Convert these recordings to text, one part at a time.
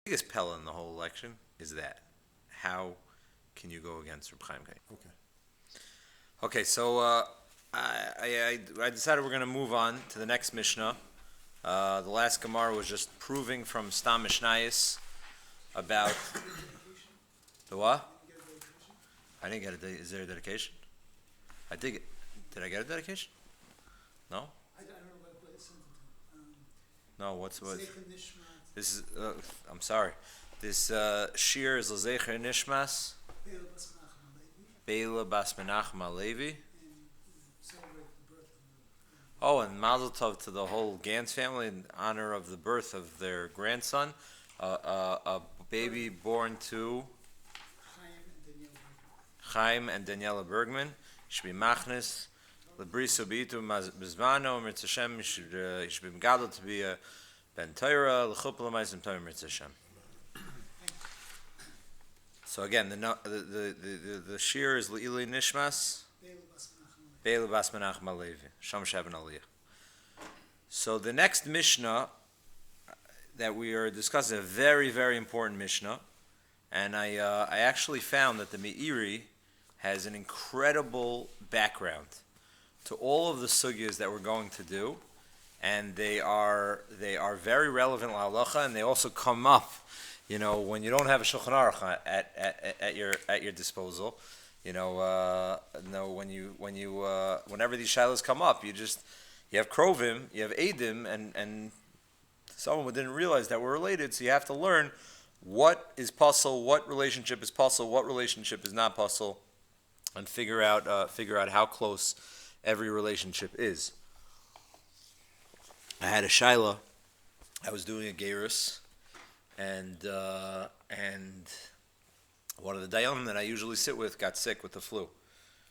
biggest pella in the whole election is that. How can you go against Reb Chaim Kane? Okay. Okay, so I decided we're going to move on to the next Mishnah. The last Gemara was just proving from Stam Mishnayis about the what? I didn't get a. Is there a dedication? I did. Did I get a dedication? No. I don't know what it's something to. No. What? Zeichen Nishmat, This is. I'm sorry. This shir is L'Zecher Nishmas Be'el Bas Menachem Beila Bas Menachem HaLevi, Alevi. and celebrate the birth of Oh, and Mazel Tov to the whole Gantz family in honor of the birth of their grandson, a baby born to Chaim and Daniela Bergman. Chaim and Daniela Bergman. You should be machnis, lebriso beitu mizmano, Mirz Hashem. You should be megadol to be a ben Torah, lechuppah l'maisim Torah, Mirz Hashem. So again, the shir is Le'ilei Nishmas, Be'el Bas Menachem Beila Bas HaLevi. Menachem Alevi, Sham Shavan Aliyah. So the next Mishnah that we are discussing, a very, very important Mishnah, and I actually found that the Meiri has an incredible background to all of the sugyas that we're going to do, and they are very relevant la'alacha, and they also come up, when you don't have a Shulchan Aruch at your disposal. Whenever these shilas come up, you have krovim, you have edim, and someone didn't realize that we're related, so you have to learn what is puzzle, what relationship is puzzle, what relationship is not puzzle, and figure out how close every relationship is. I had a shaila. I was doing a gerus, and one of the dayanim that I usually sit with got sick with the flu.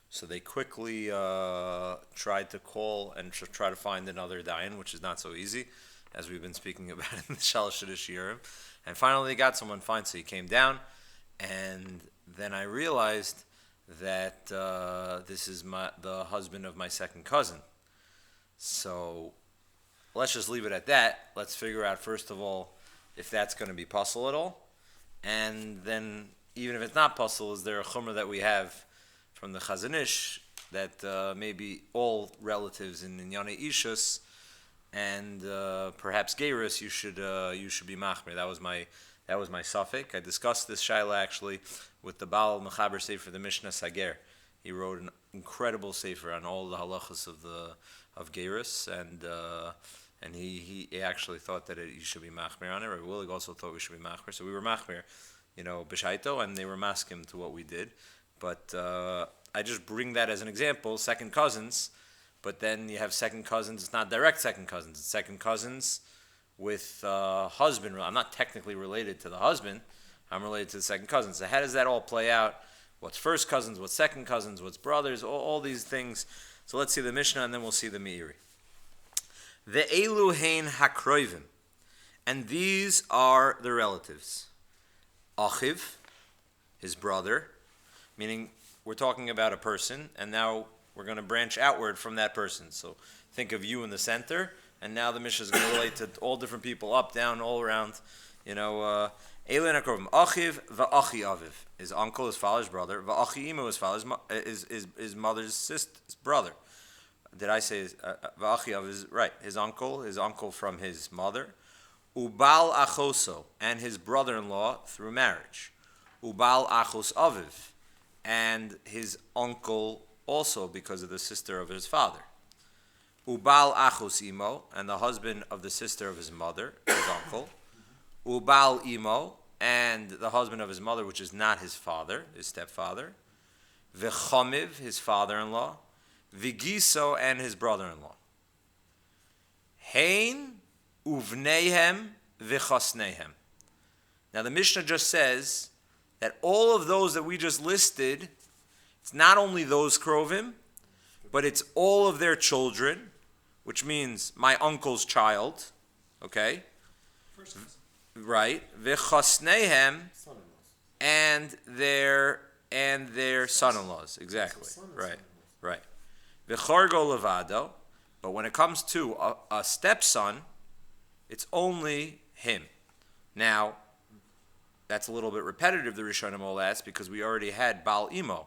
So they quickly tried to call and try to find another dayan, which is not so easy, as we've been speaking about in the Shalosh Shiurim. And finally they got someone fine, so he came down, and then I realized that this is the husband of my second cousin. So let's just leave it at that. Let's figure out, first of all, if that's going to be puzzle at all. And then, even if it's not puzzle, is there a chumrah that we have from the Chazon Ish that maybe all relatives in Inyane Ishus and perhaps Geirus you should be machmir. That was my suffix. I discussed this shaila actually with the Baal Mechaber Sefer, the Mishnah Sager. He wrote an incredible sefer on all the halachas of Geirus, and he actually thought that you should be machmir on it. Rabbi Willig also thought we should be machmir, so we were machmir, b'shaito, and they were maskim to what we did. But I just bring that as an example. Second cousins, but then you have second cousins. It's not direct second cousins. It's second cousins with husband. I'm not technically related to the husband. I'm related to the second cousins. So how does that all play out? What's first cousins? What's second cousins? What's brothers? All these things. So let's see the Mishnah, and then we'll see the Meiri. The Elu hein hakroivim, and these are the relatives. Achiv, his brother, meaning we're talking about a person, and now we're going to branch outward from that person. So think of you in the center, and now the Mishnah is going to relate to all different people, up, down, all around. Elu hein hakroivim, Achiv va'achi aviv, his uncle, his father's brother. Va'achi imo, his father's his mother's sister's brother. Did I say Va'achiav is right? His uncle from his mother. Ubal achoso, and his brother-in-law through marriage. Ubal achos aviv, and his uncle also because of the sister of his father. Ubal achos imo, and the husband of the sister of his mother, his uncle. Ubal imo, and the husband of his mother, which is not his father, his stepfather. V'chomiv, his father-in-law. Vigiso, and his brother-in-law. Hein uvneihem v'chasneihem. Now the Mishnah just says that all of those that we just listed, it's not only those krovim, but it's all of their children, which means my uncle's child, okay? First cousin. Right. V'chasneihem, and their son-in-laws, exactly. Right. V'chargo levado, but when it comes to a stepson, it's only him. Now, that's a little bit repetitive, the Rishonim all ask, because we already had Baal Imo.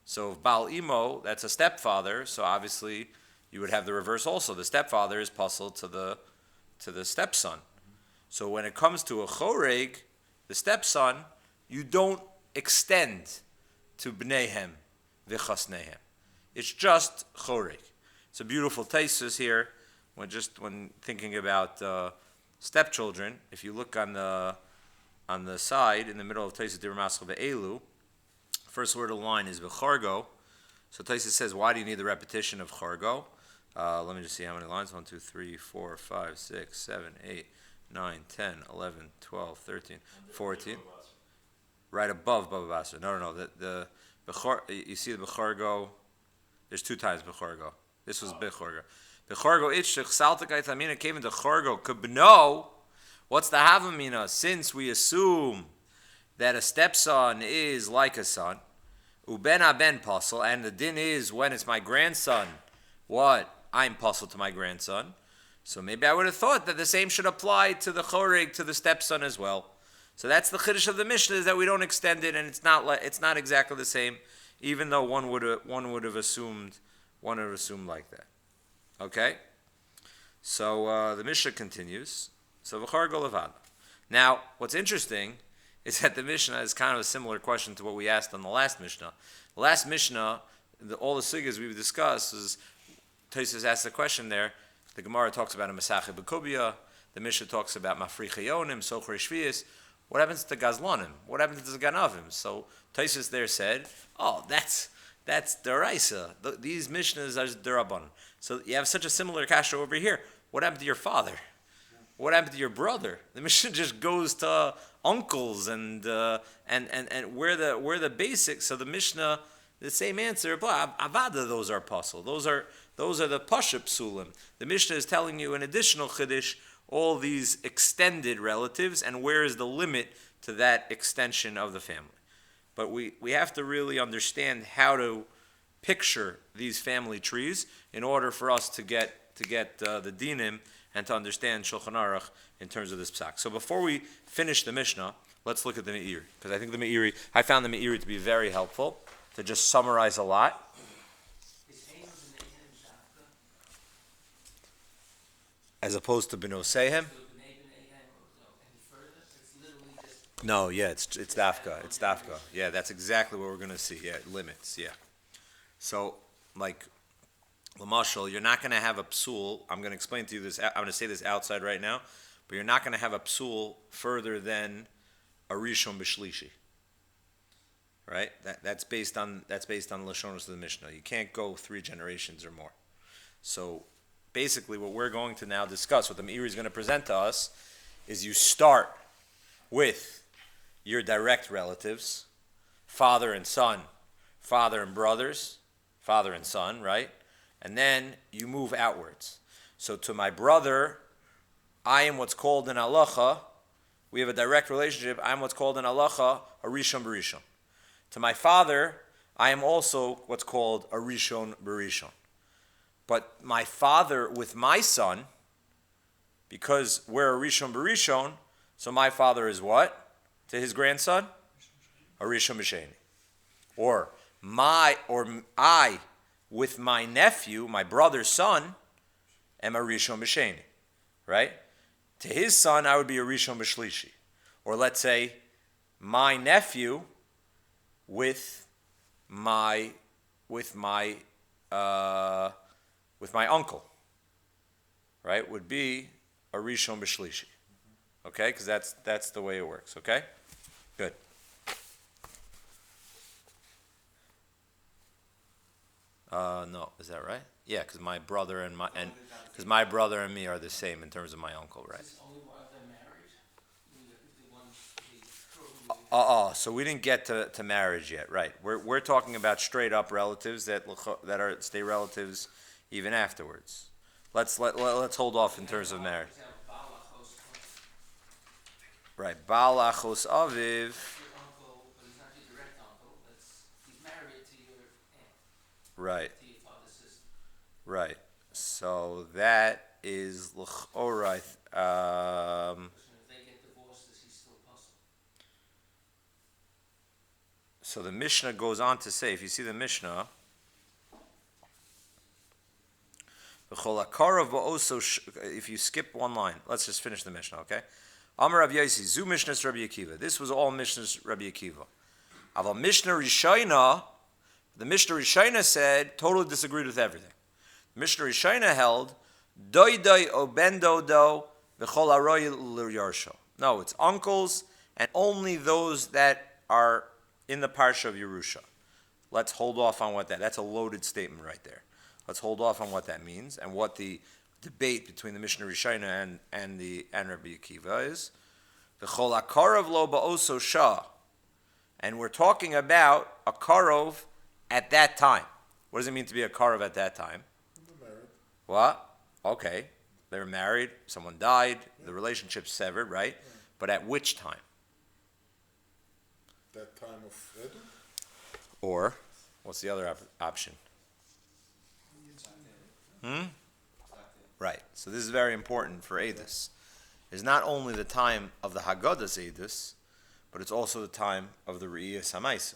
So if Baal Imo, that's a stepfather, so obviously you would have the reverse also. The stepfather is puzzled to the stepson. So when it comes to a choreg, the stepson, you don't extend to bneihem v'chasneihem. It's just choreg. It's a beautiful taisus here. When thinking about stepchildren, if you look on the side in the middle of taisus dir maschal ve'elu, first word of the line is v'chargo. So taisus says, why do you need the repetition of chargo? Let me just see how many lines. 1, 2, 3, 4, 5, 6, 7, 8, 9, 10, 11, 12, 13, 14. Right above Baba Basra. No. The Bechar, you see the Bechargo. There's 2 times Bechargo. This was Bechargo. Bechargo itchich saltakai tamina came into Chargo kubno. What's the havamina? Since we assume that a stepson is like a son, uben aben puzzle, and the din is when it's my grandson, what? I'm puzzled to my grandson. So maybe I would have thought that the same should apply to the choreg, to the stepson as well. So that's the chiddush of the Mishnah, is that we don't extend it, and it's not exactly the same, even though one would have assumed like that. Okay, so the Mishnah continues. So v'char golevad. Now, what's interesting is that the Mishnah is kind of a similar question to what we asked on the last Mishnah. The last Mishnah, all the sugyas we've discussed, is Tosfos asked the question there. The Gemara talks about a Masachet B'Kubia. The Mishnah talks about Mafri Chayonim, Socher Shvius. What happens to Gazlonim? What happens to the Ganavim? So Tosfos there said, oh, that's Deraisa. These Mishnahs are Derabban. So you have such a similar kasha over here. What happened to your father? What happened to your brother? The Mishnah just goes to uncles and where the basics. So the Mishnah, the same answer. Avada, those are puzzle. Those are the pasha psulim. The Mishnah is telling you an additional chiddush, all these extended relatives, and where is the limit to that extension of the family. But we have to really understand how to picture these family trees in order for us to get the dinim and to understand Shulchan Aruch in terms of this psak. So before we finish the Mishnah, let's look at the Meiri, because I think I found the Meiri to be very helpful to just summarize a lot. As opposed to Benosehem? No, yeah, it's Dafka. It's Dafka. Yeah, that's exactly what we're going to see. Yeah, limits, yeah. So, like, Lamashal, you're not going to have a psul. I'm going to explain to you this. I'm going to say this outside right now, but you're not going to have a psul further than a Rishon B'Shlishi. Right? That's based on Lashonos of the Mishnah. You can't go 3 generations or more. So, basically, what we're going to now discuss, what the Meiri is going to present to us, is you start with your direct relatives, father and son, father and brothers, father and son, right? And then you move outwards. So to my brother, I am what's called in halacha, we have a direct relationship, I am what's called in halacha a rishon b'rishon. To my father, I am also what's called a rishon b'rishon. But my father with my son, because we're a rishon b'rishon, so my father is what? To his grandson? A rishon b'sheni. Or I with my nephew, my brother's son, am a rishon b'sheni. Right? To his son, I would be a rishon b'shlishi. Or let's say, my nephew with my uncle, right, would be a rishon b'shlishi. Okay, because that's the way it works. Okay, good. No, is that right? Yeah, because my brother and me are the same in terms of my uncle, right? So we didn't get to marriage yet, right? We're talking about straight up relatives that stay relatives even afterwards. Let's hold off in terms of marriage. Right, Baal Achos Aviv. Right. Right. So that is l'chorah. So the Mishnah goes on to say, if you see the Mishnah, if you skip one line, let's just finish the Mishnah, okay? Amar Rav Yosi, Zu Mishnah's Rabbi Akiva. This was all Mishnah's Rabbi Akiva. Aval Mishnah Rishayna, the Mishnah Rishayna said, totally disagreed with everything. Mishnah Rishayna held, Doi doi o ben dodo, v'chol aroy l'yarsho. No, it's uncles, and only those that are in the parsha of Yerusha. Let's hold off on what that's a loaded statement right there. Let's hold off on what that means and what the debate between the Mishnah Rishayna and Rabbi Akiva is. V'chol akarov lo ba'oso shah. And we're talking about a karov at that time. What does it mean to be a karov at that time? Married. What? Okay. They were married, someone died, the relationship's severed, right? Yeah. But at which time? That time of Edu? Or, what's the other option? Right. So this is very important for Edus. It's not only the time of the Haggadah's Edus, but it's also the time of the Re'iyah Samaisa.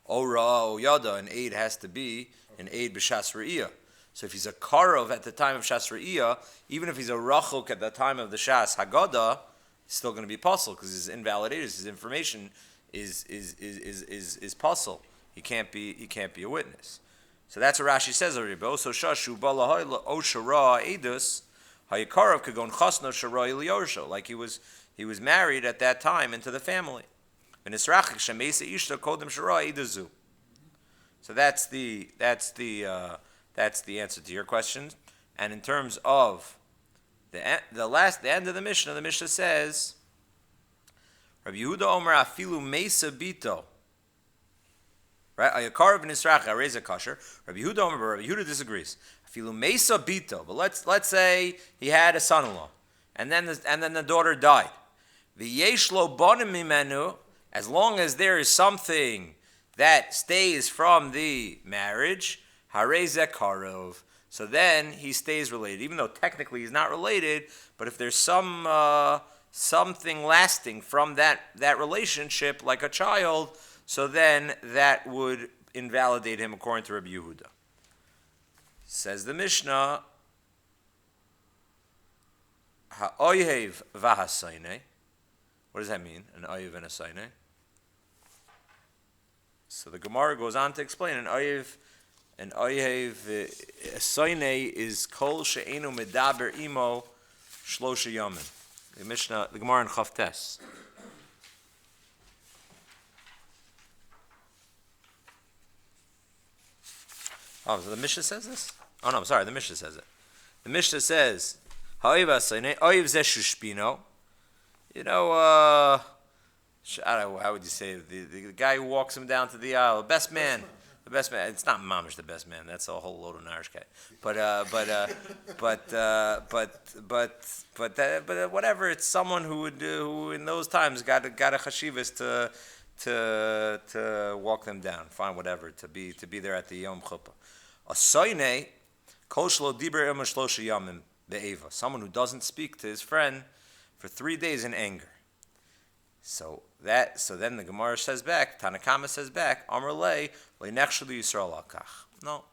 Ora o Yada, an aid has to be an aid b'shas Re'iyah. So if he's a Karov at the time of Shas Re'iyah, even if he's a Rachok at the time of the Shas Haggadah, he's still going to be puzzled because his invalidated, his information is puzzle. He can't be a witness. So that's what Rashi says already. So shashu balahoy o shara edus haykarov kagon chasno shara eliyorsho. Like he was married at that time into the family. And israchik shemesa ishta kodem shara edazu. So that's the answer to your question. And in terms of the end of the Mishnah says, Rabbi Yehuda Omer afilu mesa bito. Right? Ayakar ben Israch areza kasher. Rabbi Yehuda Omer, Rabbi Yehuda disagrees. Afilu mesa bito. But let's say he had a son-in-law, and then the daughter died. V'yesh lo bonim mimenu. As long as there is something that stays from the marriage, hareza karov. So then he stays related, even though technically he's not related. But if there's something lasting from that relationship, like a child, so then that would invalidate him according to Rabbi Yehuda. Says the Mishnah, ha'oyev v'hasayne. What does that mean, an oyev and a sayne? So the Gemara goes on to explain an oyev sayne is kol she'enu medaber imo shlosha yamin. The Mishnah, the Gemara in Chavtes. Oh, so the Mishnah says this? Oh no, I'm sorry, the Mishnah says it. The Mishnah says, Ha'oiv sayne, oiv ze shushpino. You know, I don't know, how would you say it? The guy who walks him down to the aisle, the best man. It's not Mamish the best man. That's a whole load of Irish guy. But whatever. It's someone who in those times got a chashivas to walk them down. Fine, whatever. To be there at the Yom Chuppah. A soine kol shlo diber im shlosha yamim be'eva. Someone who doesn't speak to his friend for 3 days in anger. So then the Gemara says back, Tanakama says back, Amar lei nechshelu Yisrael al kach. No,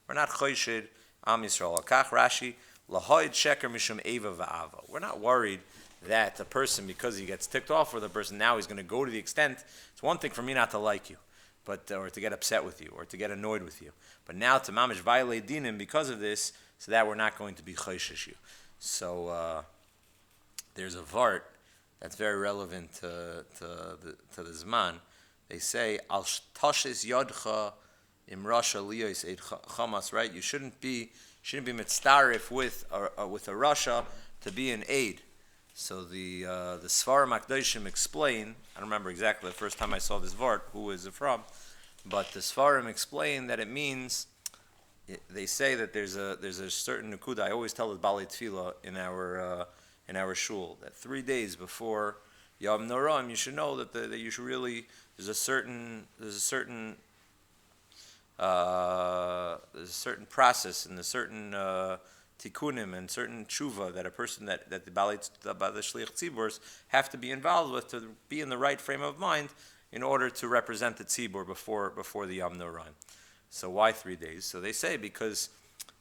we're not choshid am Yisrael al kach. Rashi lahoid sheker mishum eva va'ava. We're not worried that a person, because he gets ticked off with a person, now he's going to go to the extent. It's one thing for me not to like you, but or to get upset with you, or to get annoyed with you. But now to mamish violate dinim because of this, so that we're not going to be choshish you. So there's a vart that's very relevant to the Zman. They say, Al tashes yodcha im rasha liyos eid chamas, right? You shouldn't be mitzdarif with a rasha to be an aid. So the Svarim Akdoshim explain, I don't remember exactly the first time I saw this vart, who is it from, but the Svarim explain that it means, they say that there's a certain nukuda. I always tell the Balei Tefillah in our shul that 3 days before Yom Noram, you should know that you should really there's a certain process and a certain tikkunim and certain tshuva that a person that the Shliach Tziburs have to be involved with to be in the right frame of mind in order to represent the tzibur before the Yom Noraim. So why 3 days? So they say because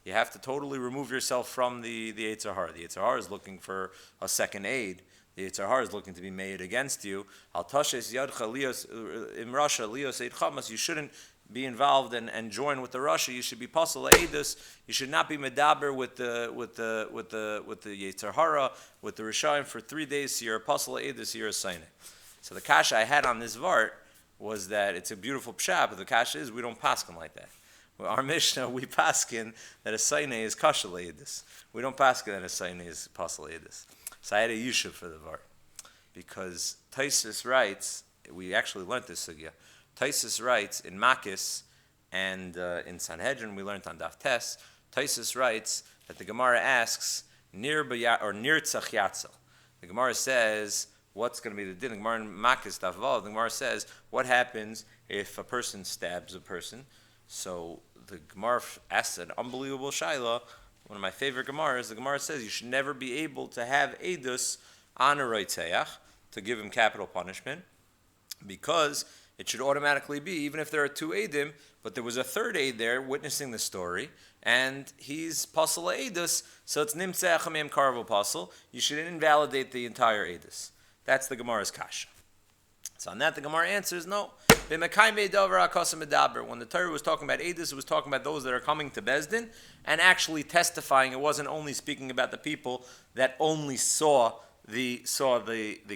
you have to totally remove yourself from the Yetzer Hara. The Yetzer Hara is looking for a second aid. The Yetzer Hara is looking to be made against you. Al tashes yadcha lios imrasha lios eid chamas. You shouldn't be involved and join with the Russia. You should be pasal eidus. You should not be medaber with the Yetzer Hara, with the Rishayim for 3 days. So you're a pasal eidus. You're a saine. So the kasha I had on this vart was that it's a beautiful pshat, but the kasha is we don't paskin like that. Well, our Mishnah, we paskin that a saine is kasha eidus. We don't paskin that a saine is pasal eidus. So I had a yishuv for the vart because Taisus writes. We actually learned this sugya. Taisus writes in Makis and in Sanhedrin, we learned on Daf Tes, Taisus writes that the Gemara asks, nir tzach yatzel. The Gemara says, what's going to be the din? The Gemara in Makis Daf Vav, the Gemara says, what happens if a person stabs a person? So the Gemara asks an unbelievable shaila, one of my favorite Gemaras, the Gemara says you should never be able to have edus on a roitzeach, to give him capital punishment, because it should automatically be, even if there are 2 Eidim, but there was a 3rd Eid there witnessing the story, and he's Pasal Eidus, so it's Nimtzeh Achamim Karvo Pasal. You should invalidate the entire Eidus. That's the Gemara's Kasha. So on that, the Gemara answers, no. When the Torah was talking about Eidus, it was talking about those that are coming to Bezdin and actually testifying. It wasn't only speaking about the people that only saw the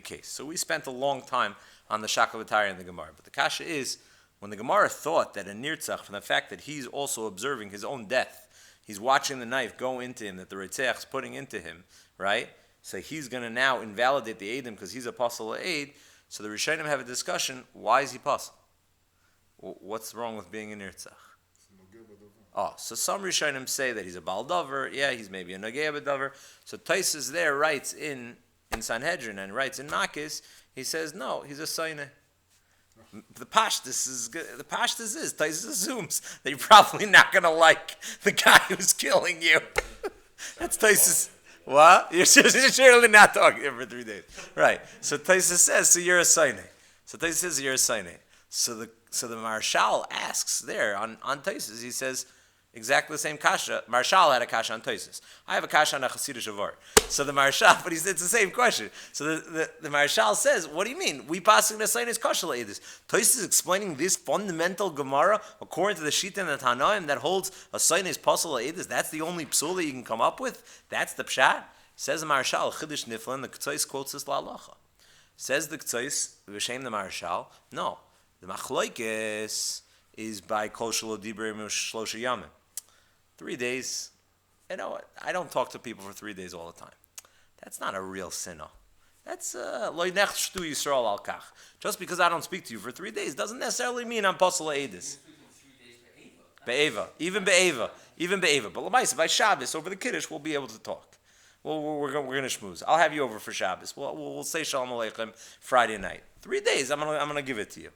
case. So we spent a long time on the Shakavatari and the Gemara. But the Kasha is, when the Gemara thought that a Nirtzach, from the fact that he's also observing his own death, he's watching the knife go into him, that the Ritzach is putting into him, right? So he's going to now invalidate the Eidim because he's a Pasal Eid. So the Rishonim have a discussion, why is he Pasal? What's wrong with being a Nirtzach? Oh, so some Rishonim say that he's a Baldover, yeah, he's maybe a Nagea B'dover. So Taisus there writes in Sanhedrin and writes in Makis, he says, no, he's a Saine. The Pashtus is Taisus assumes that you're probably not going to like the guy who's killing you. That's Taisus. What? You're surely not talking to him for 3 days. Right. So Taisus says, so you're a Saine. So Taisus says, you're a Saine. So the Marshal asks there on Taisus, he says, exactly the same kasha. Marshal had a kasha on Taisus. I have a kasha on a Chassidish Avar. So the Marshal, but it's the same question. So the Marshal says, what do you mean? We passing the sign is kasha le'edis. Taisus is explaining this fundamental Gemara according to the Shita and the Tanaim that holds a sign is pasal le'edis. That's the only psul that you can come up with. That's the pshat. Says the Marshal, Chiddush Niflan, the K'tzais quotes this la'alacha. Says the K'tzais, v'shem the Marshal, no. The Machlokes is by Kol Shelo Dibrim Shlosha Yamim. 3 days. You know what? I don't talk to people for 3 days all the time. That's not a real sinner. That's Lo Nech Shtu Yisrael Al Kach. Just because I don't speak to you for 3 days doesn't necessarily mean I'm Pasal Eidus. Be'eva. Even Be'eva. But L'maisa, by Shabbos, over the Kiddush, we'll be able to talk. Well, we're going to schmooze. I'll have you over for Shabbos. We'll say Shalom Aleichem Friday night. 3 days, I'm gonna give it to you.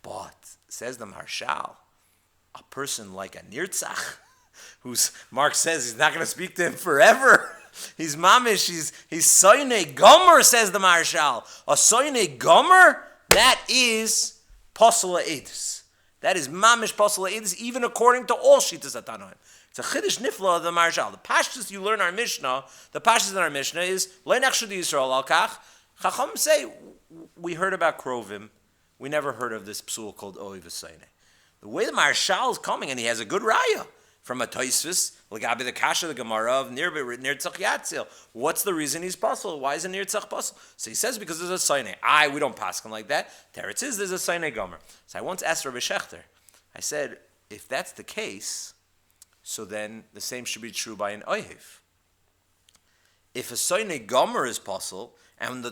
But, says the Marshal, a person like a Nirtzach, who's, Mark says he's not going to speak to him forever. He's mamish, he's Soine Gomer, says the Marshal. A Soine Gomer, that is Pasal Eidus. That is mamish Pasal Eidus, even according to all Shitas Atanoim. It's a Chiddush Nifla of the Marshal. The Pashtus you learn our Mishnah, the Pashtus in our Mishnah is, Lo Nech Shtu Yisrael Al Kach. Chacham say, we heard about Krovim. We never heard of this psul called Oiv V'Saine. The way the Marshal is coming, and he has a good raya from a Tosfos, L'gabi the Kasha, the Gemara of Nir Tzach Yatzil. What's the reason he's puzzled? Why is a Nir Tzach puzzled? So he says because there's a Saine. We don't pass him like that. Teretz is there's a Saine Gomer. So I once asked Rabbi Shechter, I said, if that's the case, so then the same should be true by an Oiv. If a Saine Gomer is puzzled, and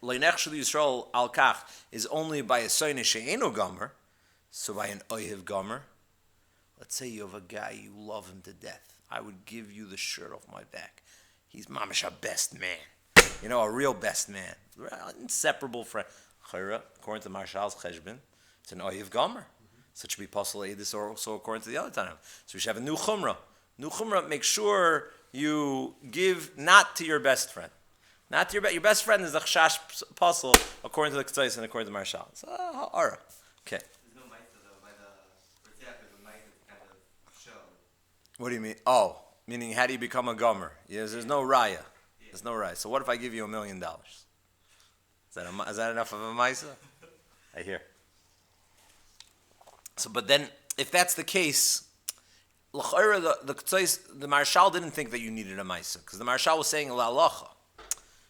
Leinech Shel Yisrael Al Kach is only by a Soine She'enu Gomer, so by an Oiv Gomer, let's say you have a guy, you love him to death. I would give you the shirt off my back. He's mamish a best man. You know, a real best man. Inseparable friend. Chayra, according to Marshal's Cheshbon, it's an Oiv Gomer. So it should be Pasal Eidus also according to the other time. So we should have a new Chumrah. New Chumrah, make sure you give not to your best friend. Not your best friend is the Chash Puzzle, according to the Ketzais and according to the Marshal. So, Ara. Okay. There's no Maisa though, by the Ritziach, there's a Maisa kind of show. What do you mean? Oh, meaning how do you become a gomer? Yes, there's no raya. There's no raya. So what if I give you $1 million? Is that enough of a Maisa? I hear. So, but then, if that's the case, the Marshal didn't think that you needed a Maisa, because the Marshal was saying la halacha.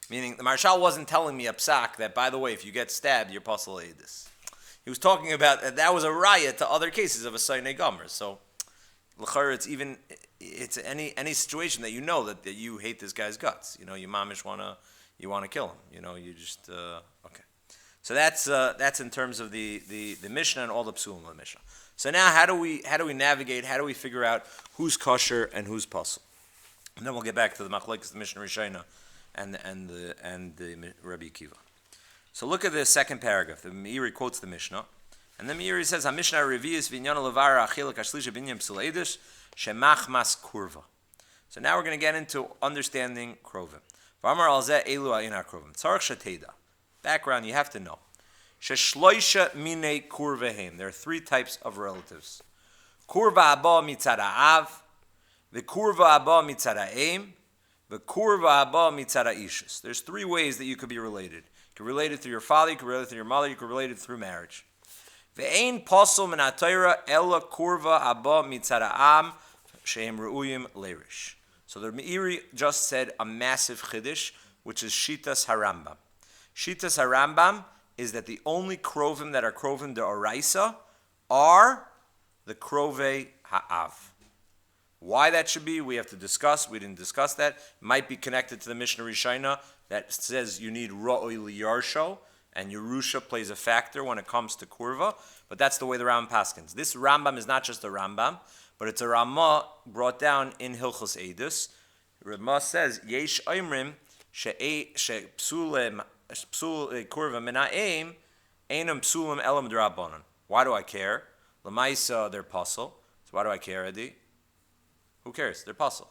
Meaning, the Marshal wasn't telling me a psak that, by the way, if you get stabbed, you're pasul edis. He was talking about that was a raya to other cases of a Sainei Gomer. So, it's any situation that you know that you hate this guy's guts. You know, you mamish you wanna kill him. You know, you just okay. So that's in terms of the Mishnah and all the psulim of the Mishnah. So now how do we navigate? How do we figure out who's kosher and who's pasul? And then we'll get back to the machlekes, the Mishnah Rishayna, and the Rabbi Akiva. So look at the second paragraph. The Meiri quotes the Mishnah, and the Meiri says, "HaMishnah revius v'inyan levara achilak ashlisha b'inyan psul edish shemachmas kurva." So now we're going to get into understanding krovim. V'amar al zeh elu ha'ina krovim. Tzarich sheteda. Background, you have to know. Sheshloisha mine kurvehem. There are 3 types of relatives. Kurva abba mitzad ha'av, v'kurva abba mitzad ha'em, v'kurva abba mitzad ha'ishus. There's 3 ways that you could be related. You could be related through your father, you could be related through your mother, you could be related through marriage. Ve'ein pasul min ha'Torah ela kurva abba mitzad ha'am shehem re'uyim leirish. So the Meiri just said a massive chiddush, which is Shitas HaRambam. Shitas HaRambam is that the only krovim that are krovim de'oraisa are the krovei ha'av. Why that should be, we have to discuss. We didn't discuss that. It might be connected to the Mishnah Rishayna that says you need ra'oi liyarsho, and Yerusha plays a factor when it comes to kurva, but that's the way the Rambam paskins. This Rambam is not just a Rambam, but it's a Ramah brought down in Hilchos Eidus. Ramah says, Yesh Oimrim she'psul kurva mina'im einam psulim elam d'Rabbanan. Why do I care? L'maisa, they're pasul. So why do I care, Edi? Who cares? They're pasul.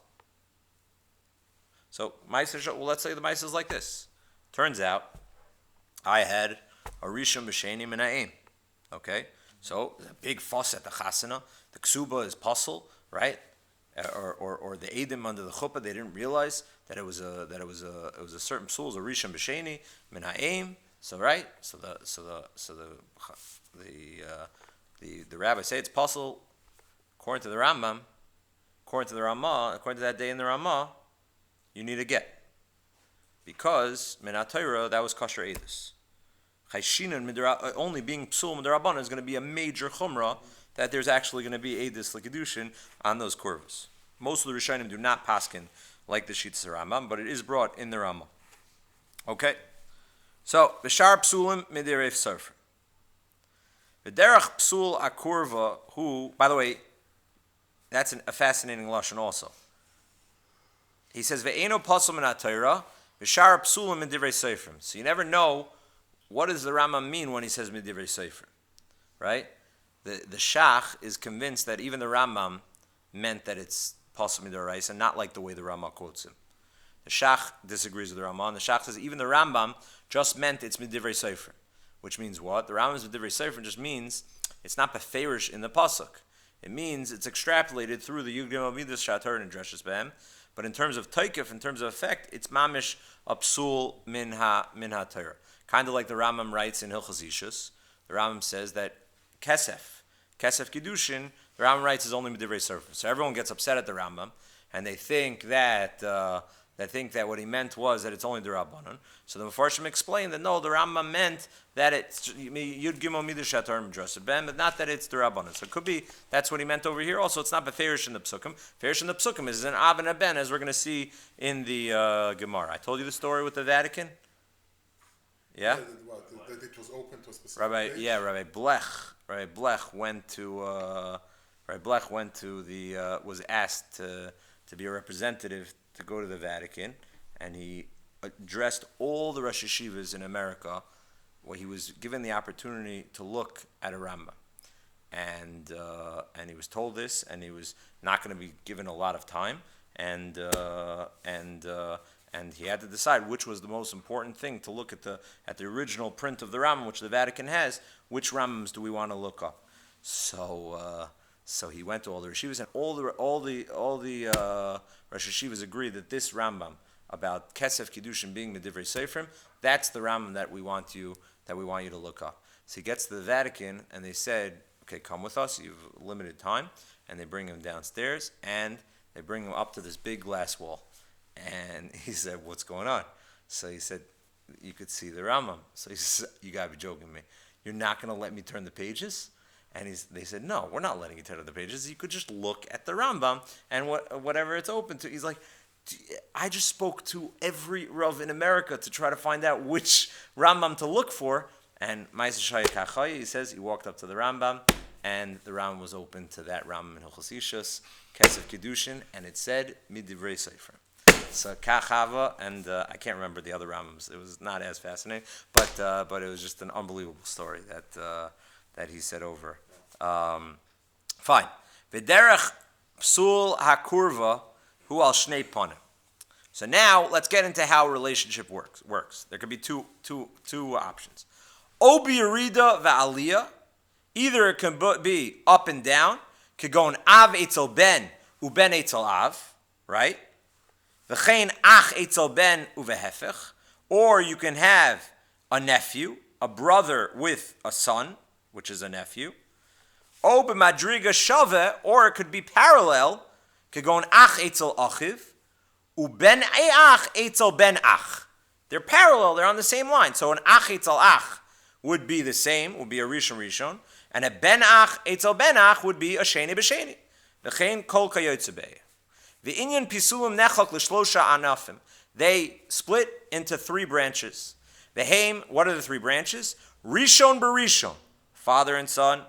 So let's say the Maisa is like this. Turns out, I had a Rishon B'Sheni Mina'im. Okay? So, a big fuss at the Chasana. The Ksuba is pasul, right? Or the Eidim under the Chuppah, they didn't realize that it was a certain psul, a Rishon B'Sheni Mina'im. So right? So the rabbis say it's pasul according to the Rambam, according to the Ramah, according to that day in the Ramah, you need a get. Because Min HaTorah, that was kosher edus. Only being psul midrabanan is going to be a major chumrah that there's actually going to be edus l'kedushin on those kurvas. Most of the Rishonim do not paskin like the Shitas Rambam, but it is brought in the Ramah. Okay? So, b'shar psulim midiref sarfim. V'derach psul akurva, who, by the way, that's a fascinating lashon also. He says, "Ve'eno pasul min ha'Torah, v'shar psulim min divrei seifrim." So you never know what does the Rambam mean when he says min divrei seifrim, right? The Shach is convinced that even the Rambam meant that it's pasul min d'oraisa, and not like the way the Rambam quotes him. The Shach disagrees with the Rambam. The Shach says even the Rambam just meant it's min divrei seifrim, which means what? The Rambam's min divrei seifrim just means it's not beferish in the pasuk. It means it's extrapolated through the Yud Gimel Midas Shatar and Dreshes B'hem. But in terms of taikif, in terms of effect, it's mamish a psul min ha-Torah. Kind of like the Rambam writes in Hilchos Ishus. The Rambam says that kesef kedushin, the Rambam writes is only midivrei seifrim. So everyone gets upset at the Rambam, and they think that what he meant was that it's only the Rabbanon. So the Mefarshim explained that no, the Rambam meant that it's Yud Gimel Midas Shatar Midrash Ben, but not that it's the Rabbanon. So it could be that's what he meant over here. Also, it's not beferish in the Psukim. Ferish in the Psukim is an Av and a Ben, as we're going to see in the Gemara. I told you the story with the Vatican. Yeah. That it was open to a specific Rabbi date? Rabbi Blech went to the was asked to be a representative to go to the Vatican, and he addressed all the Rosh Yeshivas in America where he was given the opportunity to look at a Rambam. And he was told this, and he was not going to be given a lot of time, and and he had to decide which was the most important thing to look at the original print of the Rambam, which the Vatican has. Which Rambams do we want to look up? So he went to all the Rishivas, and all the Rosh Hashivas agreed that this Rambam about Kesef Kiddushin being Medivrei Seifrim, that's the Rambam that we want you to look up. So he gets to the Vatican, and they said, okay, come with us, you have limited time, and they bring him downstairs, and they bring him up to this big glass wall. And he said, what's going on? So he said, you could see the Rambam. So he said, you gotta be joking me. You're not gonna let me turn the pages? And they said, no, we're not letting you turn the pages. You could just look at the Rambam, and whatever it's open to. He's like, I just spoke to every Rav in America to try to find out which Rambam to look for. And Ma'aseh Shaya Kachai, he says, he walked up to the Rambam, and the Rambam was open to that Rambam in Hilchos Ishus, Kesef Kiddushin, and it said Midivrei Seifrim. So Kachava, and I can't remember the other Rambams. It was not as fascinating, but it was just an unbelievable story that he said over. Fine. V'derech psul hakurva hu al shnei panim. So now let's get into how a relationship works. There could be two options. O b'yerida v'aliyah. Either it can be up and down. Could go an av etzel ben uben etzel av, right? V'chein ach etzel ben uvehefech. Or you can have a nephew, a brother with a son, which is a nephew. O b'madriga shave, or it could be parallel. Could go an ach etzel achiv, uben ach etzel ben ach. They're parallel. They're on the same line. So an ach etzel ach would be the same. Would be a rishon, and a ben ach etzel ben ach would be a sheni b'sheni. V'chein kol kayotze be'eh. V'inyan pisulim nechak l'shlosha anafim. They split into 3 branches. V'heim, what are the 3 branches? Rishon b'rishon, father and son,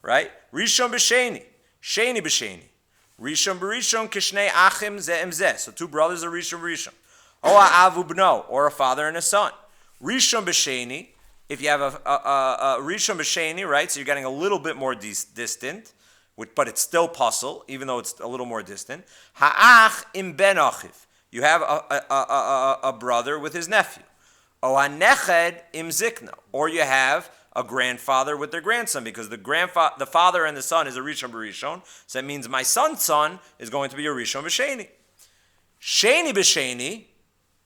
right? Rishon b'sheni, sheni b'sheni. Rishon b'rishon kishnei achim ze'em zeh. So 2 brothers are rishon b'rishon. O ha'avu b'no, or a father and a son. Rishon b'sheni, if you have a rishon b'sheni, right? So you're getting a little bit more distant, but it's still puzzle, even though it's a little more distant. Ha'ach im ben achiv. You have a brother with his nephew. O ha'neched im zikna. Or you have a grandfather with their grandson, because the father and the son is a rishon b'rishon. So that means my son's son is going to be a rishon b'sheni. Sheni b'sheni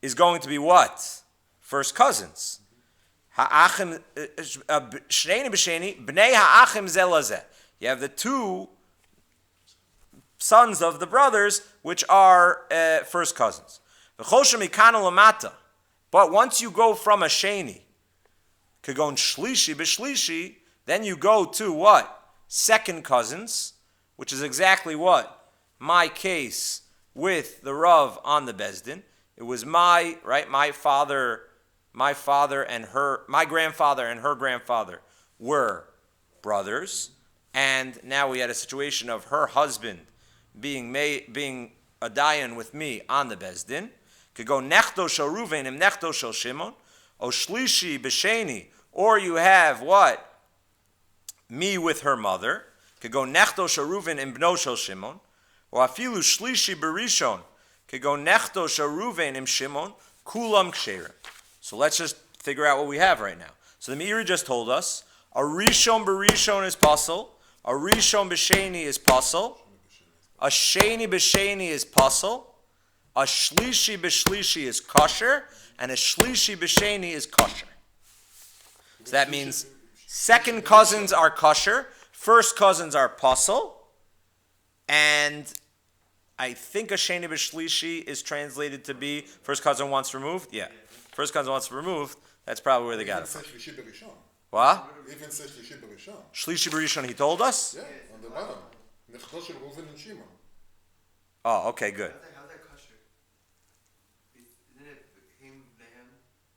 is going to be what? First cousins. Ha'achim sheni b'sheni bnei ha'achim zelazeh. You have the 2 sons of the brothers, which are first cousins. But once you go from a sheni, kagon shlishi b'shlishi, then you go to what? Second cousins, which is exactly what? My case with the Rav on the Bezdin. It was my grandfather and her grandfather were brothers. And now we had a situation of her husband being a dayan with me on the Bezdin. Could go nechto shel Ruvain and nechto shel Shimon. O shlishi b'sheni. Or you have what? Me with her mother. Could go nechto shel Ruvain and bno shel Shimon. Or afilu shlishi b'rishon. Could go nechto shel Ruvain and Shimon. Kulam ksherim. So let's just figure out what we have right now. So the Meiri just told us a rishon b'rishon is pasul. A rishon b'sheni is pasul. A sheni b'sheni is pasul. A shlishi b'shlishi is kosher. And a shlishi b'sheni is kosher. So that means second cousins are kosher. First cousins are pasul. And I think a sheni b'shlishi is translated to be first cousin once removed. Yeah. First cousin once removed. That's probably where they got it from. What? Even say shlishi b'rishon. Shlishi b'rishon, he told us? Yeah, on the bottom. Nechto shel Reuven and Shimon. Oh, okay, good. How's that kosher? Isn't it Haim Nehem,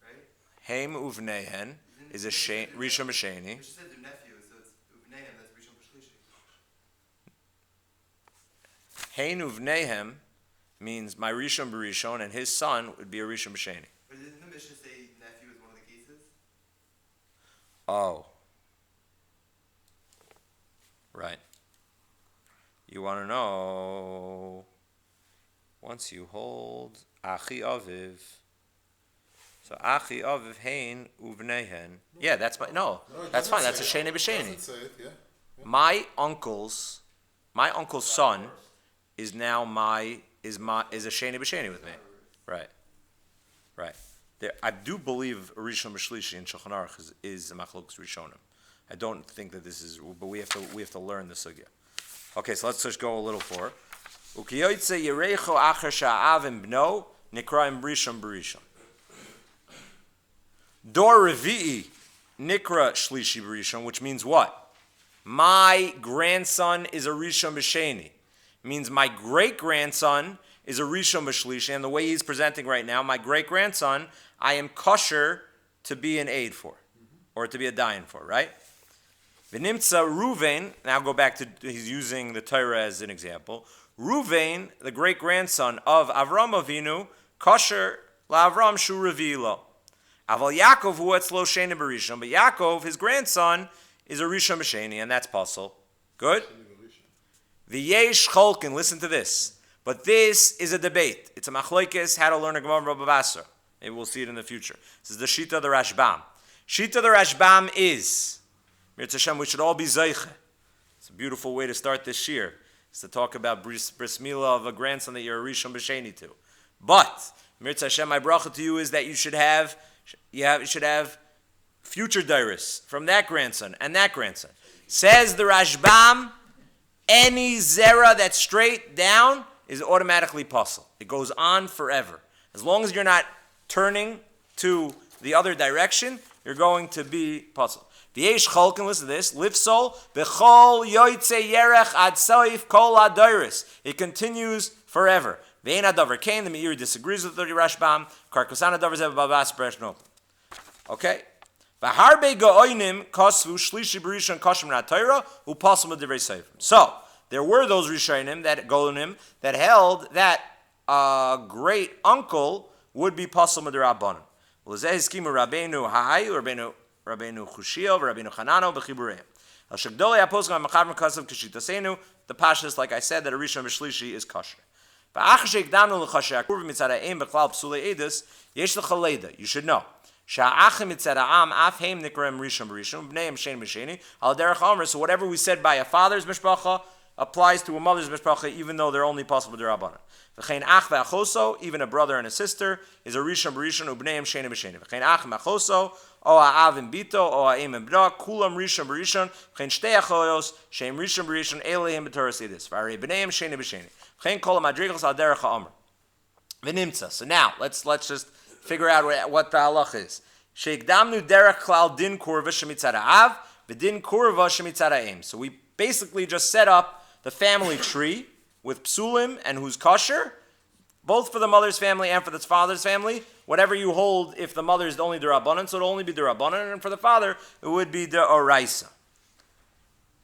right? Haim uvnehen is a rishon b'sheni. But she said their nephew, so it's Nehem, that's Rishon b'shlishi. Hain uvnehem means my rishon b'rishon, and his son would be a rishon b'sheni. But didn't the Mishnah say nephew is one of the cases? Oh. Right. You want to know? 1 once you hold Achi Aviv, so Achi Aviv Hein Uvnehen. Yeah, that's my, no, that's fine. That's a Sheni B'Sheni. Doesn't say it, yeah. My uncle's son is now is a Sheni B'Sheni with me. Right. There, I do believe Rishon B'Shlishi in Shulchan Aruch is Machlokes Rishonim. I don't think that this is, but we have to learn the sugya. Okay, so let's just go a little for. Ukiyoytze Yerecho Acher Sha'avim Bno Nikraim Rishon B'Rishon. Dor Revi'i Nikra Shlishi B'Rishon, which means what? My grandson is a Rishon B'Sheni. Means my great-grandson is a Rishon B'Shlishi, and the way he's presenting right now, my great-grandson, I am kosher to be an aid for, or to be a dayan for, right? V'nimtza Ruvain, now go back to, he's using the Torah as an example. Ruvain, the great-grandson of Avram Avinu, kosher la'Avram shu revi'ilo. Aval Yaakov hu etzlo sheni b'rishon, but Yaakov, his grandson, is a Rishon B'Sheni, and that's puzzle. Good? V'yesh cholkin, listen to this. But this is a debate. It's a machlokes, how to learn a Gemara of Baba Basra. Maybe we'll see it in the future. This is the Shita of the Rashbam. Shita of the Rashbam is, Mirz Hashem, we should all be zeiche. It's a beautiful way to start this shir. It's to talk about bris milah of a grandson that you're a Rishon B'Sheni to. But, Mirz Hashem, my bracha to you is that you should have future dairis from that grandson and that grandson. Says the Rashbam, any zera that's straight down is automatically puzzle. It goes on forever. As long as you're not turning to the other direction, you're going to be puzzle. V'yesh cholkin, listen to this. Lifsol b'chol yoytze yerech ad soif kol adairis. It continues forever. V'ein adavar kain. The Meiri disagrees with the Rashbam. Karkosan adavar zev babas breshno. Okay. V'harbe go'oinim kosvu shlishi b'rishon koshem na Torah u'pasim l'divrei seifrim. So there were those Rishonim that Golonim that held that great uncle would be pasul m'derabbanan. L'zeh hiskimu Rabbeinu Hai, Rabbeinu Chushio, Rabbeinu Chanano, b'chibureim. El shegdolei aposkim ha'machav m'kasav k'shitasenu. The pashas, like I said, that a Rishon B'Shlishi is kosher. V'ach she'igdanu l'chasher akurv mitzad ha'em b'chlal psulei edus yesh l'cha leida. You should know. Sha'achim mitzad ha'am af heim nikrem Rishon B'Rishon b'neim shein b'sheni al derech omer. So whatever we said by a father's mishpacha applies to a mother's mishpacha, even though they're only possible d'Rabbanan. V'chein ach ve'achoso, even a brother and a sister, is a Rishon B'Rishon ubneim sheni b'sheni. V'chein ach ve'achoso, o ha'av and bito, o ha'em and b'da, kulam Rishon B'Rishon, v'chein shtei achoyos, sheim Rishon B'Rishon, eleim b'toras edis. V'arei b'neim sheni b'sheni. V'chein kol ha'madrigos al derech ha'omer. V'nimtza. So now, let's just figure out what the halach is. She'ikdamnu derech klal din kurva shemitzad ha'av, v'din kurva shemitzad ha'em. So we basically just set up the family tree with psulim and who's kosher, both for the mother's family and for the father's family. Whatever you hold, if the mother is only d'Rabbanan, so it'll only be d'Rabbanan, and for the father, it would be d'Oraisa.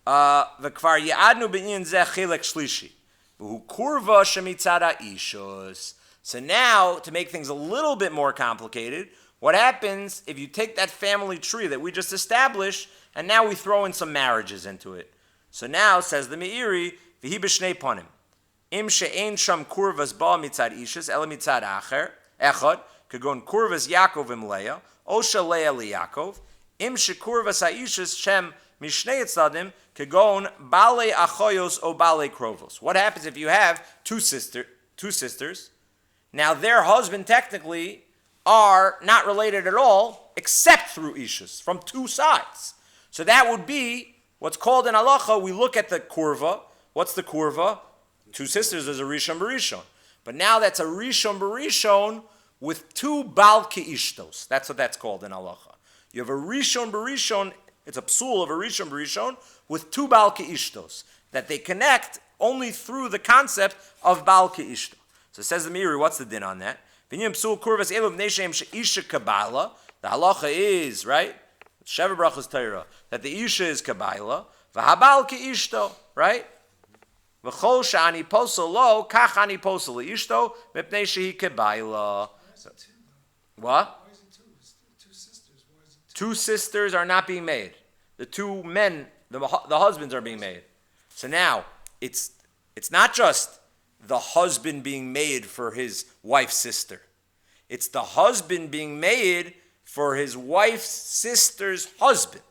V'kvar ya'adnu b'inyan zeh chilek shlishi. V'hu kurva shemitzad ha'ishos. So now, to make things a little bit more complicated, what happens if you take that family tree that we just established, and now we throw in some marriages into it? So now, says the Meiri, v'hi b'shnei ponim. Im she'ein sham kurvas ba mitzad ishas, ela mitzad acher, echad, kagon kurvas Yaakov im Leah, osha Leah liYaakov, im shekurvas ha'ishas shem mishnei etzadim, kagon bale achoyos o bale krovos. What happens if you have two sisters? Now their husband technically are not related at all, except through ishas, from two sides. So that would be what's called in halacha, we look at the kurva. What's the kurva? Two sisters is a Rishon B'Rishon. But now that's a Rishon B'Rishon with two Bal Ke'ishtos. That's what that's called in halacha. You have a Rishon B'Rishon, it's a psul of a Rishon B'Rishon with two Bal Ke'ishtos, that they connect only through the concept of Bal Ke'ishto. So it says the Meiri, what's the din on that? V'nyim psul kurvas elu b'nei shem she'isha kabbalah. The halacha is, right? Sheva brachas Torah, that the isha is kabbalah, v'habal ke'ishto, right? V'chol sha'ani posel lo, kach ani posel le'ishto, mipnei shehi kabbalah. What? Why is it two? It's two sisters. Why is it two? Two sisters are not being made. The two men, the husbands are being made. So now, it's not just the husband being made for his wife's sister. It's the husband being made for his wife's sister's husband.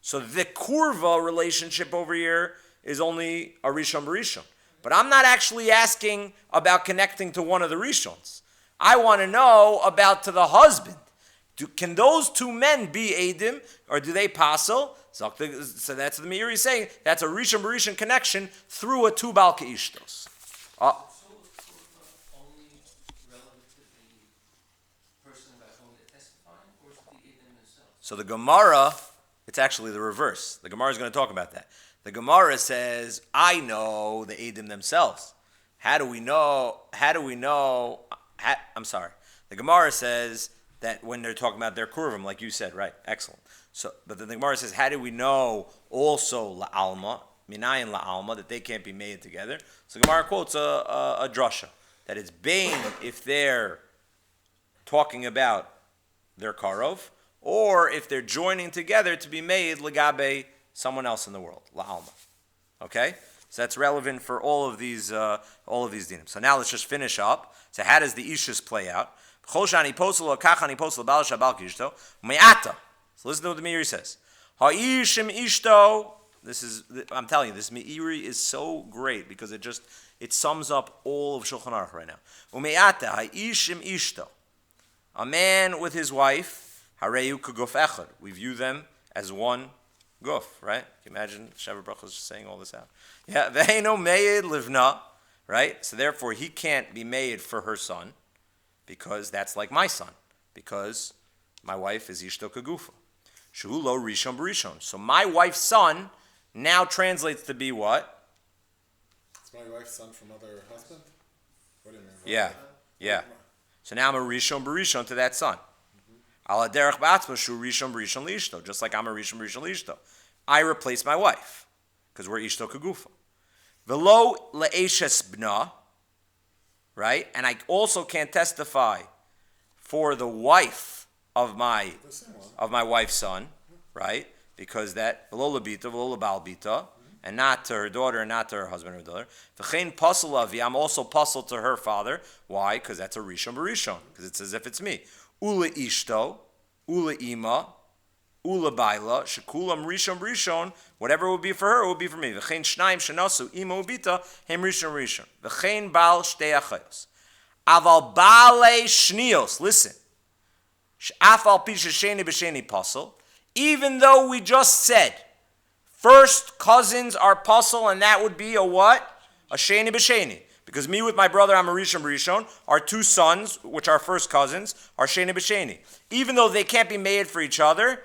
So the kurva relationship over here is only a rishon b'rishon. But I'm not actually asking about connecting to one of the rishons. I want to know about to the husband. Can those two men be Eidim, or do they passel? So that's the Meiri saying that's a rishon b'rishon connection through a two balka ishtos. So is kurva only relevant to the person about whom they're testifying, or is it the Eidim themselves? So the Gemara, it's actually the reverse. The Gemara is going to talk about that. The Gemara says, I know the Eidim themselves. How do we know? I'm sorry. The Gemara says that when they're talking about their kurvim, like you said, right? Excellent. So, but then the Gemara says, how do we know also la'alma, minayin la'alma, that they can't be made together? So Gemara quotes a drasha, that it's bain if they're talking about their karov, or if they're joining together to be made legabe someone else in the world, la'alma. Okay? So that's relevant for all of these dinim. So now let's just finish up. So how does the ishus play out? So listen to what the Meiri says. Ha'ishim ishto. I'm telling you, this Meiri is so great because it sums up all of Shulchan Aruch right now. Ume'ata ha'ishim ishto. A man with his wife, hareyu kuguf echad. We view them as one guf, right? Can you imagine Sheva Baruch is just saying all this out? Yeah, ve'eino meid livna, right? So therefore, he can't be made for her son, because that's like my son, because my wife is ishto kagufa. Shu lo rishon b'rishon. So my wife's son now translates to be what? It's my wife's son from other husband? What do you mean? Yeah. So now I'm a rishon b'rishon to that son. Ala derech b'atzma shu rishon b'rishon li'ishto. Just like I'm a rishon b'rishon li'ishto. I replace my wife, because we're ishto kagufa. V'lo le'eshes b'na. Right? And I also can't testify for the wife of my wife's son, right? Because that v'lo lebita, v'lo lebal bita, and not to her daughter and not to her husband or daughter. V'chein pasel avi, I'm also pasel to her father. Why? Because that's a rishon b'rishon. Because it's as if it's me. Ula ishto, ula ima, ula baila, shekulam rishon b'rishon. Whatever it would be for her, it would be for me. V'chein shnayim shenasu ima ubita hem rishon b'rishon. V'chein bal shtei achayos. Aval bale shnios. Listen. Afal pisha sheni b'sheni pasel. Even though we just said first cousins are pasel, and that would be a what? A sheni b'sheni. Because me with my brother, I'm a rishon b'rishon. Our two sons, which are first cousins, are sheni b'sheni. Even though they can't be made for each other,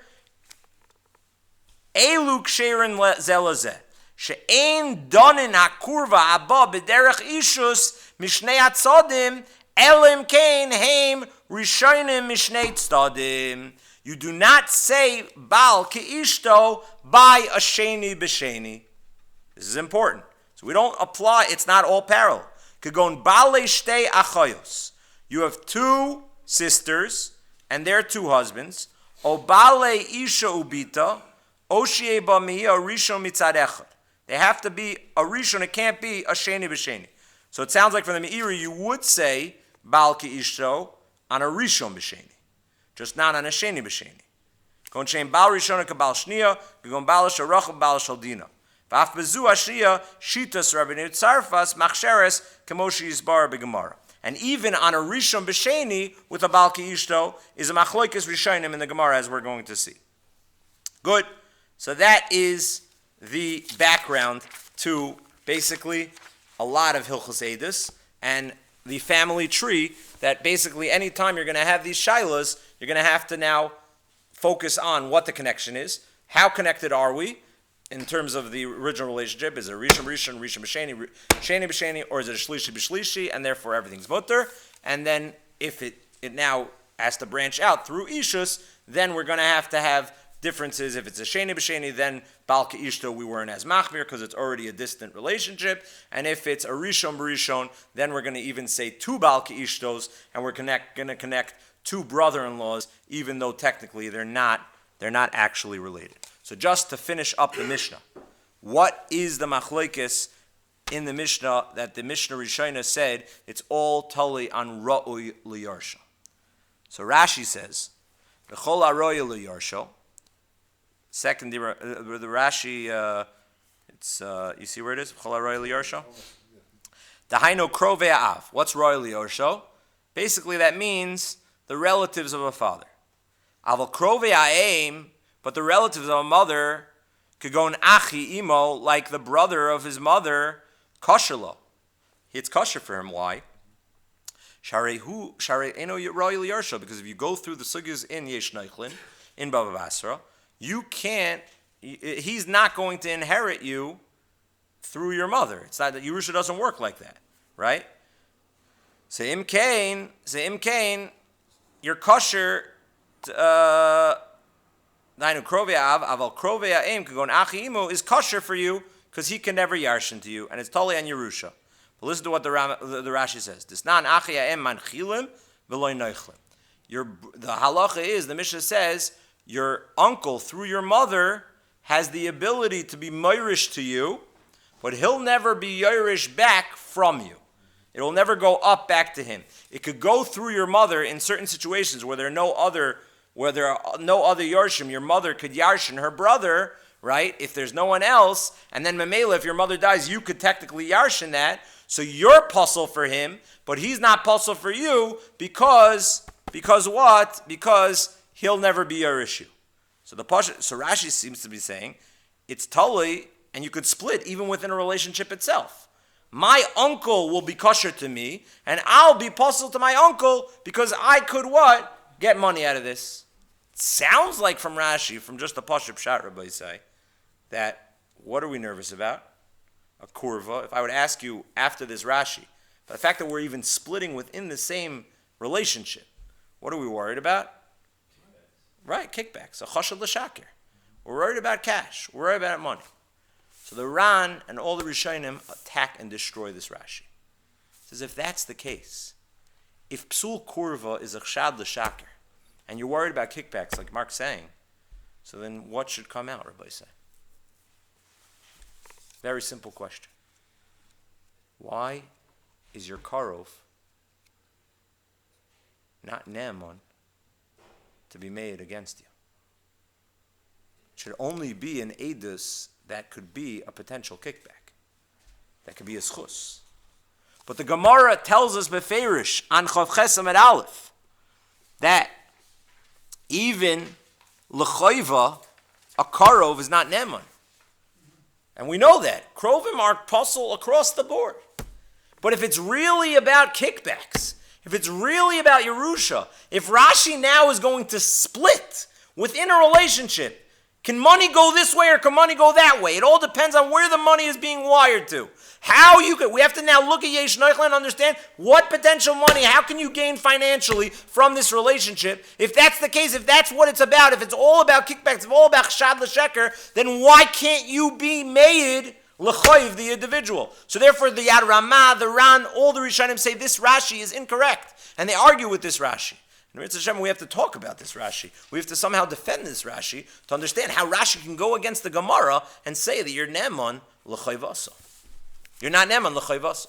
Elu ksherin zelazeh. She'ein donin hakurva abba b'derech ishus mishnei atzadim elim kein heim rishonim mishnei tzadim. You do not say bal keishto by a sheni b'sheni. This is important. So we don't apply, it's not all parallel. Kagon bale shtei achayos. You have two sisters and their two husbands. O bale isha ubita. Oshie b'miya rishon mitzad echad. They have to be a rishon. It can't be a sheni b'sheni. So it sounds like from the Meiri you would say bal keishto on a rishon b'sheni, just not on a sheni b'sheni. Kon shein bal rishon kabal shniya, gon bal sharach bal shaldina. V'af bezu ashniya shitas Rabbeinu Tzarfas machsheres kamoshi yisbar b'gemara. And even on a rishon b'sheni with a bal keishto is a machloikes rishonim in the Gemara, as we're going to see. Good. So that is the background to basically a lot of Hilchos Eidos and the family tree, that basically anytime you're going to have these shilas, you're going to have to now focus on what the connection is. How connected are we in terms of the original relationship? Is it Rishon Rishon, Rishon B'Sheni, Sheni B'Sheni, or is it a Shlishi B'Shlishi, and therefore everything's mutter? And then if it now has to branch out through Ishus, then we're going to have differences. If it's a sheni b'sheni, then bal keishto we weren't as machmir because it's already a distant relationship. And if it's a rishon b'rishon, then we're going to even say two bal keishtos, and we're going to connect two brother-in-laws, even though technically they're not actually related. So just to finish up the Mishnah, what is the machlokes in the Mishnah that the Mishnah Rishona said it's all totally on Ra'ui Liyarsha. So Rashi says, V'chol Ra'ui Liyarsha. Second, the Rashi, you see where it is? V'chol Ra'ui Liyarsha. Dahaino Krovei Av. What's Ra'ui Liyarsha? Basically, that means the relatives of a father. Aval Krovei Ha'em, but the relatives of a mother could go in Achi Imo, like the brother of his mother, kosher lo. It's kosher for him. Why? Sharei eno Ra'ui Liyarsha, because if you go through the sugyas in Yesh Neichlin, in Bava Basra, you can't, he's not going to inherit you through your mother. It's not that Yerusha doesn't work like that, right? Se'im kain, you're kosher, Nainu Krovei Av, Aval Krovei Ha'em, Kagon Achi Imo, is kosher for you, because he can never yarshin to you, and it's totally on Yerusha. But listen to what the Rashi says. Disnan Achi Ha'em manchilim v'loy noichlim. The halacha is, the Mishnah says, your uncle, through your mother, has the ability to be moirish to you, but he'll never be yoirish back from you. It will never go up back to him. It could go through your mother in certain situations where there are no other yarshim. Your mother could yarshin her brother, right? If there's no one else, and then Mamela, if your mother dies, you could technically yarshin that. So you're puzzle for him, but he's not puzzle for you because what? Because he'll never be your issue. So so Rashi seems to be saying it's totally, and you could split even within a relationship itself. My uncle will be kosher to me, and I'll be puzzle to my uncle because I could what? Get money out of this. It sounds like from Rashi, from just the Pashup Shat, Rabbi say, that what are we nervous about? A kurva. If I would ask you after this Rashi, the fact that we're even splitting within the same relationship, what are we worried about? Right, kickbacks. A chashad l'shakir. We're worried about cash. We're worried about money. So the Ran and all the Rishonim attack and destroy this Rashi. It says if that's the case, if psul kurva is a chashad l'shakir, and you're worried about kickbacks, like Mark's saying, so then what should come out, Rabbi say? Very simple question. Why is your karov not ne'eman to be made against you? It should only be an edus that could be a potential kickback. That could be a schus. But the Gemara tells us beferish on Chav Chesam at Aleph that even l'chayva, a karov is not ne'eman. And we know that. Krovim are puzzle across the board. But if it's really about kickbacks, if it's really about Yerusha, if Rashi now is going to split within a relationship, can money go this way or can money go that way? It all depends on where the money is being wired to. We have to now look at Yesh Noichel and understand what potential money, how can you gain financially from this relationship? If that's the case, if that's what it's about, if it's all about kickbacks, if it's all about chashad l'sheker, then why can't you be made l'choiv, the individual? So therefore the Yad Ramah, the Ran, all the Rishonim say this Rashi is incorrect. And they argue with this Rashi. And Hashem, we have to talk about this Rashi. We have to somehow defend this Rashi to understand how Rashi can go against the Gemara and say that you're ne'eman l'chayvasa. You're not ne'eman l'chayvasa.